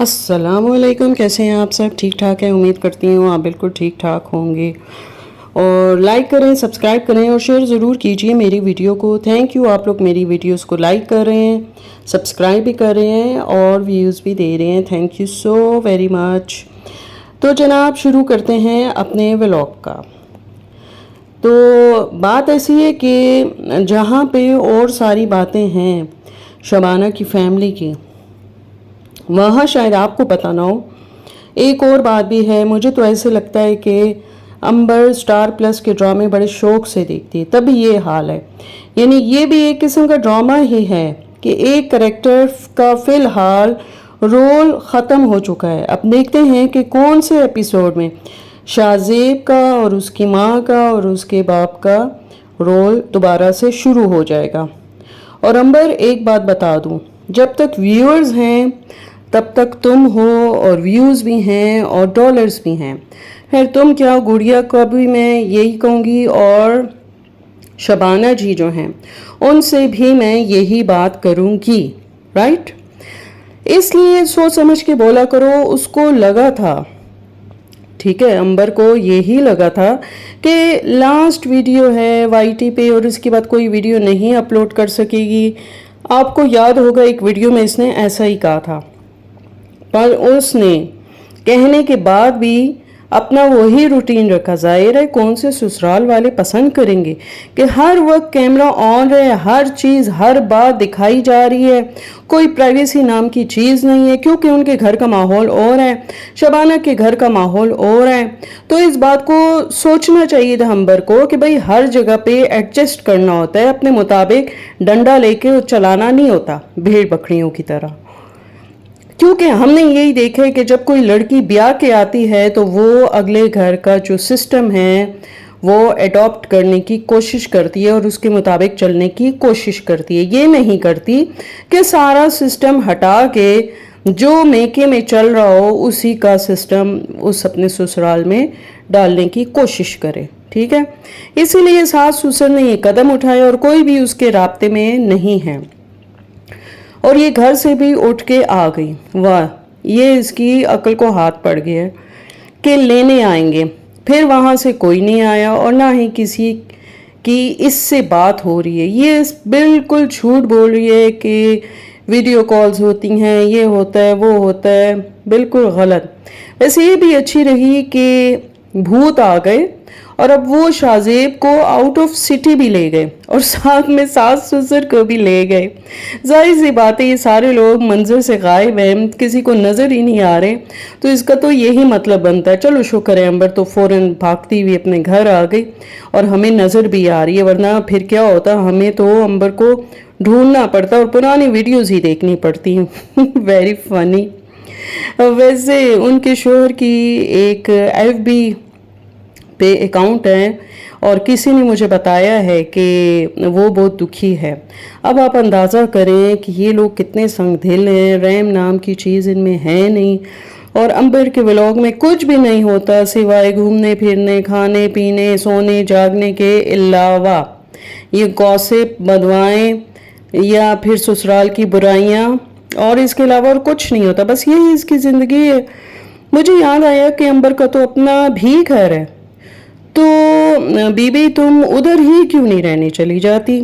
السلام علیکم، کیسے ہیں آپ سب؟ ٹھیک ٹھاک ہیں؟ امید کرتی ہوں آپ بالکل ٹھیک ٹھاک ہوں گے۔ اور لائک کریں، سبسکرائب کریں اور شیئر ضرور کیجئے میری ویڈیو کو۔ تھینک یو، آپ لوگ میری ویڈیوز کو لائک کر رہے ہیں، سبسکرائب بھی کر رہے ہیں اور ویوز بھی دے رہے ہیں۔ Thank you so very much. تو جناب شروع کرتے ہیں اپنے ولاگ کا۔ تو بات ایسی ہے کہ جہاں پہ اور ساری باتیں ہیں شبانہ کی فیملی کی، وہاں شاید آپ کو پتہ نہ ہو، ایک اور بات بھی ہے۔ مجھے تو ایسے لگتا ہے کہ امبر سٹار پلس کے ڈرامے بڑے شوق سے دیکھتی ہے، تب یہ حال ہے۔ یعنی یہ بھی ایک قسم کا ڈرامہ ہی ہے کہ ایک کریکٹر کا فی الحال رول ختم ہو چکا ہے۔ اب دیکھتے ہیں کہ کون سے ایپیسوڈ میں شاہ زیب کا اور اس کی ماں کا اور اس کے باپ کا رول دوبارہ سے شروع ہو جائے گا۔ اور امبر ایک بات بتا دوں، جب تک ویورز ہیں تب تک تم ہو اور ویوز بھی ہیں اور ڈالرز بھی ہیں۔ پھر تم کیا، گڑیا کو بھی میں یہی کہوں گی اور شبانہ جی جو ہیں ان سے بھی میں یہی بات کروں گی، رائٹ؟ اس لیے سوچ سمجھ کے بولا کرو۔ اس کو لگا تھا، ٹھیک ہے، امبر کو یہی لگا تھا کہ لاسٹ ویڈیو ہے وائی ٹی پہ اور اس کے بعد کوئی ویڈیو نہیں اپلوڈ کر سکے گی۔ آپ کو یاد ہوگا ایک ویڈیو میں اس نے ایسا ہی کہا تھا، پر اس نے کہنے کے بعد بھی اپنا وہی روٹین رکھا۔ ظاہر ہے کون سے سسرال والے پسند کریں گے کہ ہر وقت کیمرہ آن رہے، ہر چیز ہر بات دکھائی جا رہی ہے، کوئی پرائیویسی نام کی چیز نہیں ہے، کیونکہ ان کے گھر کا ماحول اور ہے، شبانہ کے گھر کا ماحول اور ہے۔ تو اس بات کو سوچنا چاہیے تھا امبر کو کہ بھئی ہر جگہ پہ ایڈجسٹ کرنا ہوتا ہے، اپنے مطابق ڈنڈا لے کے چلانا نہیں ہوتا بھیڑ بکریوں کی طرح۔ کیونکہ ہم نے یہی دیکھا ہے کہ جب کوئی لڑکی بیاہ کے آتی ہے تو وہ اگلے گھر کا جو سسٹم ہے وہ ایڈاپٹ کرنے کی کوشش کرتی ہے اور اس کے مطابق چلنے کی کوشش کرتی ہے۔ یہ نہیں کرتی کہ سارا سسٹم ہٹا کے جو میکے میں چل رہا ہو اسی کا سسٹم اس اپنے سسرال میں ڈالنے کی کوشش کرے، ٹھیک ہے؟ اسی لیے ساس سسر نے یہ قدم اٹھایا اور کوئی بھی اس کے رابطے میں نہیں ہے، اور یہ گھر سے بھی اٹھ کے آ گئی۔ واہ، یہ اس کی عقل کو ہاتھ پڑ گیا کہ لینے آئیں گے، پھر وہاں سے کوئی نہیں آیا اور نہ ہی کسی کی اس سے بات ہو رہی ہے۔ یہ بالکل جھوٹ بول رہی ہے کہ ویڈیو کالز ہوتی ہیں، یہ ہوتا ہے وہ ہوتا ہے، بالکل غلط۔ ویسے یہ بھی اچھی رہی کہ بھوت آ گئے اور اب وہ شاہ زیب کو آؤٹ آف سٹی بھی لے گئے اور ساتھ میں ساس سسر کو بھی لے گئے۔ ظاہر سی بات ہے یہ سارے لوگ منظر سے غائب ہیں، کسی کو نظر ہی نہیں آ رہے، تو اس کا تو یہی مطلب بنتا ہے چلو شکر ہے امبر تو فوراً بھاگتی ہوئی اپنے گھر آ گئی اور ہمیں نظر بھی آ رہی ہے، ورنہ پھر کیا ہوتا، ہمیں تو امبر کو ڈھونڈنا پڑتا اور پرانی ویڈیوز ہی دیکھنی پڑتی ہیں۔ Very funny. ویسے ان کے شوہر کی ایک ایف بی پہ اکاؤنٹ ہے اور کسی نے مجھے بتایا ہے کہ وہ بہت دکھی ہے۔ اب آپ اندازہ کریں کہ یہ لوگ کتنے سنگ دل ہیں، رحم نام کی چیز ان میں ہے نہیں، اور امبر کے ولاگ میں کچھ بھی نہیں ہوتا سوائے گھومنے پھرنے، کھانے پینے، سونے جاگنے کے علاوہ یہ گوسپ، بدوائیں یا پھر سسرال کی برائیاں، اور اس کے علاوہ اور کچھ نہیں ہوتا، بس یہی اس کی زندگی ہے۔ مجھے یاد آیا کہ امبر کا تو اپنا بھی گھر ہے، تو بی بی تم ادھر ہی کیوں نہیں رہنے چلی جاتی؟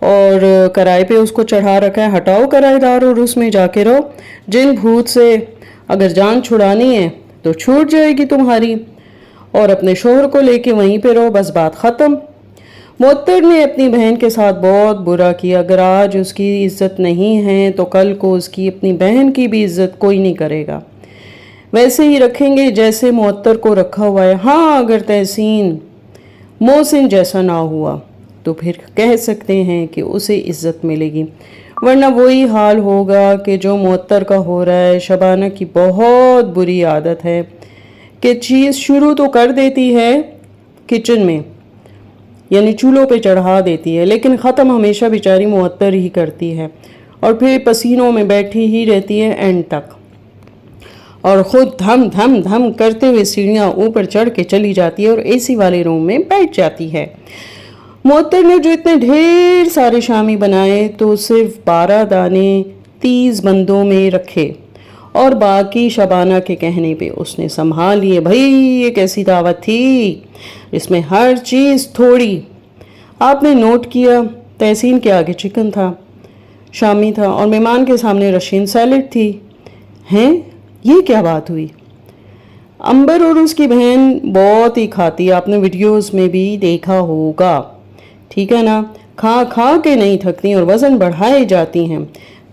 اور کرائے پہ اس کو چڑھا رکھا ہے، ہٹاؤ کرائے دار اور اس میں جا کے رہو۔ جن بھوت سے اگر جان چھڑانی ہے تو چھوٹ جائے گی تمہاری، اور اپنے شوہر کو لے کے وہیں پہ رہو، بس بات ختم۔ معطر نے اپنی بہن کے ساتھ بہت برا کیا، اگر آج اس کی عزت نہیں ہے تو کل کو اس کی اپنی بہن کی بھی عزت کوئی نہیں کرے گا، ویسے ہی رکھیں گے جیسے معطر کو رکھا ہوا ہے۔ ہاں اگر تحسین محسن جیسا نہ ہوا تو پھر کہہ سکتے ہیں کہ اسے عزت ملے گی، ورنہ وہی حال ہوگا کہ جو معطر کا ہو رہا ہے۔ شبانہ کی بہت بری عادت ہے کہ چیز شروع تو کر دیتی ہے کچن میں، یعنی چولہوں پہ چڑھا دیتی ہے، لیکن ختم ہمیشہ بیچاری معطر ہی کرتی ہے اور پھر پسینوں میں بیٹھی ہی رہتی ہے اینڈ تک، اور خود دھم دھم دھم کرتے ہوئے سیڑھیاں اوپر چڑھ کے چلی جاتی ہے اور اے سی والے روم میں بیٹھ جاتی ہے۔ معطر نے جو اتنے ڈھیر سارے شامی بنائے تو صرف 12 دانے 30 بندوں میں رکھے اور باقی شبانہ کے کہنے پہ اس نے سنبھال لیے. بھائی یہ کیسی دعوت تھی اس میں ہر چیز تھوڑی. آپ نے نوٹ کیا تحسین کے آگے چکن تھا، شامی تھا، اور مہمان کے سامنے رشین سیلڈ تھی. ہیں یہ کیا بات ہوئی؟ عنبر اور اس کی بہن بہت ہی کھاتی، آپ نے ویڈیوز میں بھی دیکھا ہوگا، ٹھیک ہے نا؟ کھا کھا کے نہیں تھکتی اور وزن بڑھائے جاتی ہیں.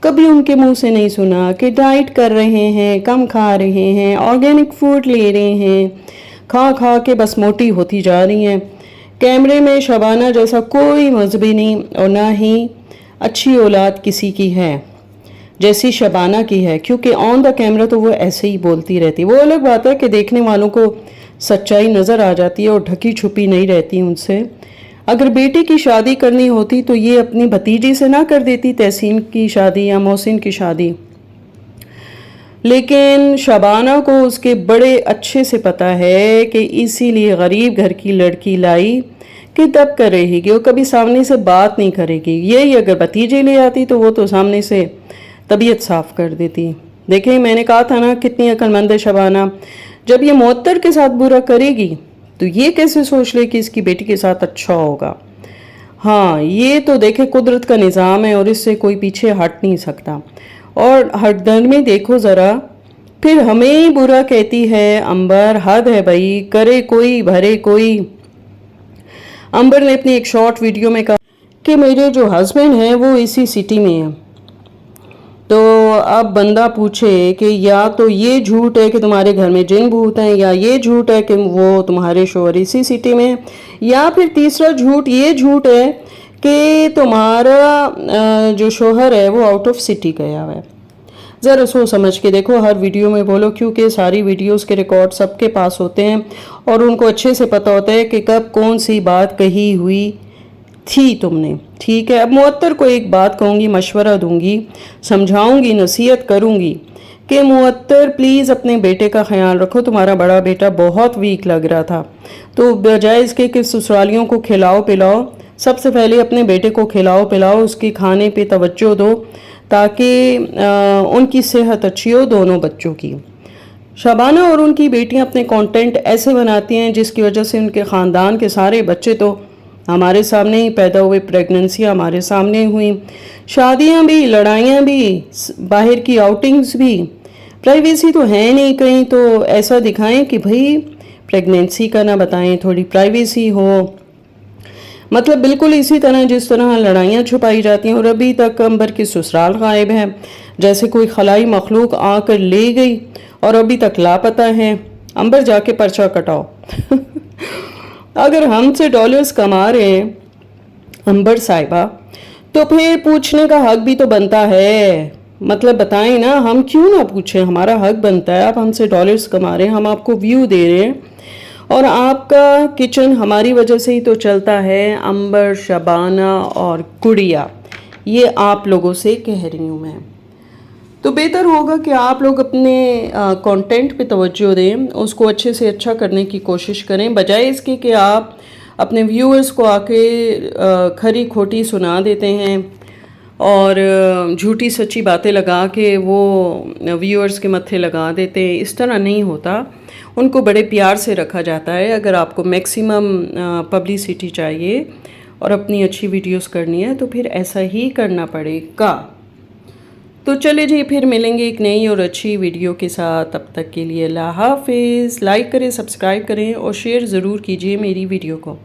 کبھی ان کے منہ سے نہیں سنا کہ ڈائٹ کر رہے ہیں، کم کھا رہے ہیں، آرگینک فوڈ لے رہے ہیں. کھا کھا کے بس موٹی ہوتی جا رہی ہیں. کیمرے میں شبانہ جیسا کوئی مذہبی نہیں اور نہ ہی اچھی اولاد کسی کی ہے جیسی شبانہ کی ہے، کیونکہ آن دا کیمرہ تو وہ ایسے ہی بولتی رہتی. وہ الگ بات ہے کہ دیکھنے والوں کو سچائی نظر آ جاتی ہے اور ڈھکی چھپی نہیں رہتی ان سے. اگر بیٹے کی شادی کرنی ہوتی تو یہ اپنی بھتیجی سے نہ کر دیتی تحسین کی شادی یا محسن کی شادی. لیکن شبانہ کو اس کے بڑے اچھے سے پتہ ہے کہ اسی لیے غریب گھر کی لڑکی لائی کہ دب کر رہے گی اور کبھی سامنے سے بات نہیں کرے گی. یہی اگر بھتیجے لے آتی تو وہ تو سامنے سے طبیعت صاف کر دیتی. دیکھیں میں نے کہا تھا نا کتنی عقل مند ہے شبانہ. جب یہ معطر کے ساتھ برا کرے گی تو یہ کیسے سوچ لے کہ اس کی بیٹی کے ساتھ اچھا ہوگا. ہاں یہ تو دیکھیں قدرت کا نظام ہے اور اس سے کوئی پیچھے ہٹ نہیں سکتا. اور ہٹ درمی دیکھو ذرا، پھر ہمیں ہی برا کہتی ہے. عنبر حد ہے بھائی، کرے کوئی بھرے کوئی. عنبر نے اپنی ایک شارٹ ویڈیو میں کہا کہ میرے جو ہسبینڈ ہیں وہ اسی سٹی میں ہیں. تو اب بندہ پوچھے کہ یا تو یہ جھوٹ ہے کہ تمہارے گھر میں جن بھوت ہیں، یا یہ جھوٹ ہے کہ وہ تمہارے شوہر اسی سٹی میں ہیں، یا پھر تیسرا جھوٹ یہ جھوٹ ہے کہ تمہارا جو شوہر ہے وہ آؤٹ آف سٹی گیا ہوا ہے. ذرا سوچ سمجھ کے دیکھو، ہر ویڈیو میں بولو، کیونکہ ساری ویڈیوز کے ریکارڈ سب کے پاس ہوتے ہیں اور ان کو اچھے سے پتہ ہوتا ہے کہ کب کون سی بات کہی ہوئی تھی تم نے. ٹھیک ہے، اب معطر کو ایک بات کہوں گی، مشورہ دوں گی، سمجھاؤں گی، نصیحت کروں گی کہ معطر پلیز اپنے بیٹے کا خیال رکھو. تمہارا بڑا بیٹا بہت ویک لگ رہا تھا، تو بجائے اس کے کہ سسرالیوں کو کھلاؤ پلاؤ، سب سے پہلے اپنے بیٹے کو کھلاؤ پلاؤ، اس کے کھانے پہ توجہ دو تاکہ ان کی صحت اچھی ہو دونوں بچوں کی. شبانہ اور ان کی بیٹیاں اپنے کانٹینٹ ایسے بناتی ہیں جس کی وجہ سے ان کے خاندان کے سارے بچے تو ہمارے سامنے ہی پیدا ہوئے، پریگننسیاں ہمارے سامنے ہوئیں، شادیاں بھی، لڑائیاں بھی، باہر کی آؤٹنگز بھی. پرائیویسی تو ہے نہیں کہیں، تو ایسا دکھائیں کہ بھئی پریگننسی کا نہ بتائیں، تھوڑی پرائیویسی ہو. مطلب بالکل اسی طرح جس طرح لڑائیاں چھپائی جاتی ہیں. اور ابھی تک عنبر کی سسرال غائب ہے، جیسے کوئی خلائی مخلوق آ کر لے گئی اور ابھی تک لاپتہ ہے. عنبر جا کے پرچہ کٹاؤ. اگر ہم سے ڈالرز کما رہے ہیں عنبر صاحبہ تو پھر پوچھنے کا حق بھی تو بنتا ہے. مطلب بتائیں نا، ہم کیوں نہ پوچھیں، ہمارا حق بنتا ہے. آپ ہم سے ڈالرز کما رہے ہیں، ہم آپ کو ویو دے رہے ہیں اور آپ کا کچن ہماری وجہ سے ہی تو چلتا ہے. عنبر، شبانہ اور گڑیا، یہ آپ لوگوں سے کہہ رہی ہوں میں. تو بہتر ہوگا کہ آپ لوگ اپنے کانٹینٹ پہ توجہ دیں، اس کو اچھے سے اچھا کرنے کی کوشش کریں، بجائے اس کے کہ آپ اپنے ویورز کو آ کے کھری کھوٹی سنا دیتے ہیں اور جھوٹی سچی باتیں لگا کے وہ ویورز کے متھے لگا دیتے ہیں. اس طرح نہیں ہوتا، ان کو بڑے پیار سے رکھا جاتا ہے. اگر آپ کو میکسیمم پبلسٹی چاہیے اور اپنی اچھی ویڈیوز کرنی ہے تو پھر ایسا ہی کرنا پڑے گا. تو چلے جی، پھر ملیں گے ایک نئی اور اچھی ویڈیو کے ساتھ. تب تک کے لیے اللہ حافظ. لائک کریں، سبسکرائب کریں اور شیئر ضرور کیجیے میری ویڈیو کو.